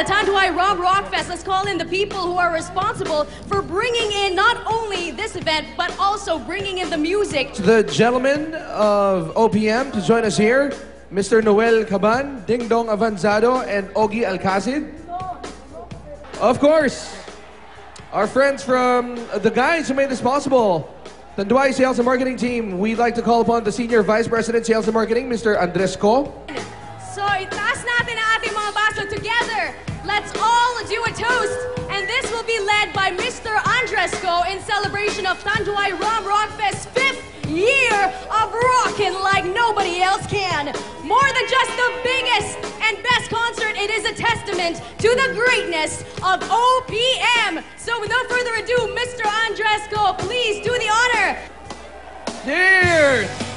the Tanduay Rom Rock Fest, let's call in the people who are responsible for bringing in not only this event, but also bringing in the music. To the gentlemen of OPM to join us here, Mr. Noel Caban, Ding Dong Avanzado, and Ogie Alcacid. Of course, our friends from the guys who made this possible, Tanduay Sales and Marketing Team. We'd like to call upon the Senior Vice President Sales and Marketing, Mr. Andres Co. So itaas natin ang ating mga baso together. Let's all do a toast. And this will be led by Mr. Andres Co in celebration of Tanduay Rom Rock Fest's 5th year of rockin' like nobody else can. More than just the biggest and best concert, it is a testament to the greatness of OPM. So without further ado, Mr. Andres Co, please do the honor. Cheers!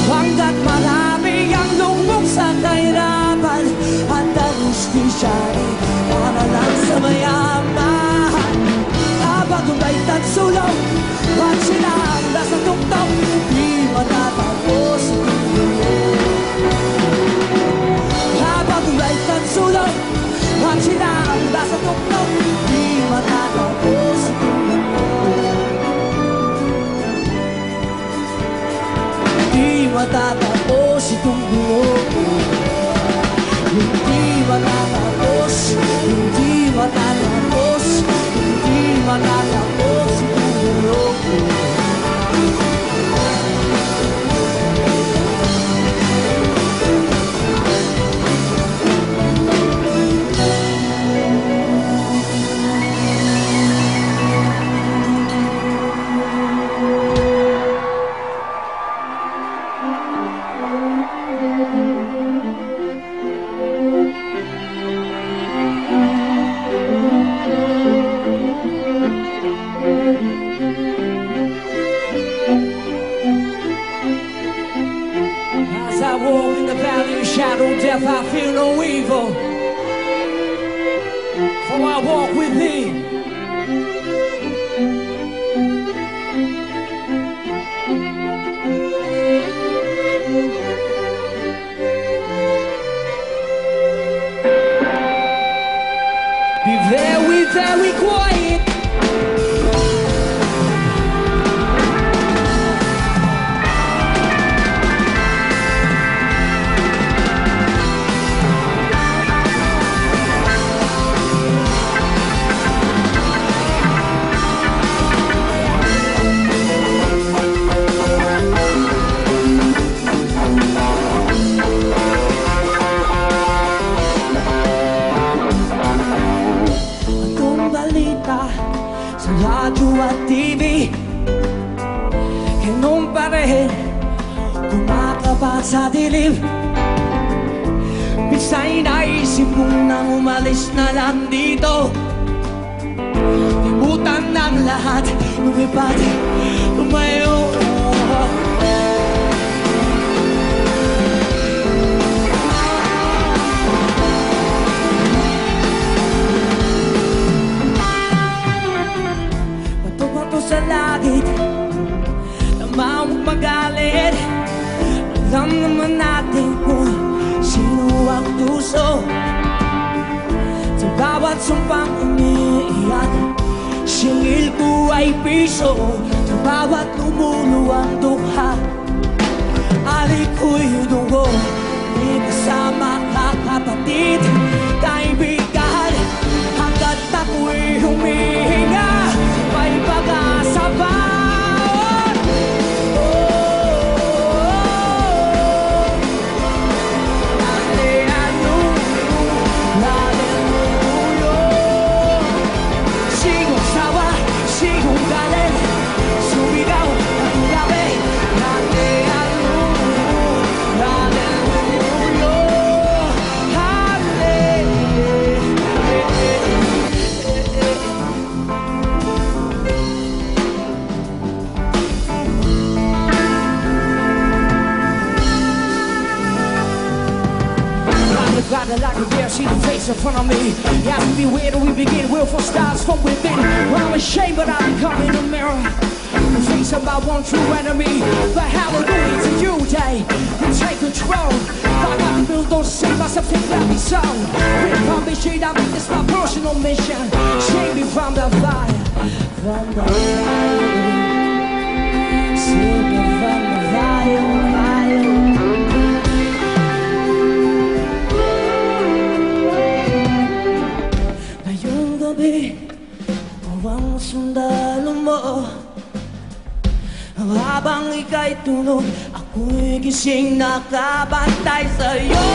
Hanggat marami ang lumbong sa kahirapan at ang hustisya ay para lang sa mayaman. Habang tunay tagsulong at sila ang nasa tuktok, di matatapos ang mundo. Habang tunay tagsulong at sila ang nasa tuktok, di matatapos ang mundo. Di matatapos itong buo. Hindi matatapos, hindi matatapos, hindi matatapos itong buo. As I walk in the valley of shadow death, I feel no evil, for I walk with thee. Be very quiet. Sa radyo at TV, ganun pa rin kumakapat sa dilim. Minsan'y naisip mong nang umalis na lang dito, limutan ng lahat, lumipad, lumayo. Sa langit, tamang magalit. Alam naman natin kung sino ang tuso. Sa bawat sumpang umiiyak, singil ko ay piso. Sa bawat lumuluwang dukha, alik ko'y dugo. Di kasama kakapatid, kaibigan, hanggat ako'y humihinga, may pag-asa pa. Rather like a bear, see the face in front of me. You ask me where do we begin? Willful stars from within. Well, I'm ashamed, but I become in the mirror. The face of my one true enemy. But hallelujah to you, day. You take control. I got to build those save myself, take that me so. With my mission, I make this my personal mission. Save me from the fire. From the fire. Save me from the fire. Ang sundalo mo, habang ika'y tulog, ako'y gising nakabantay sa'yo.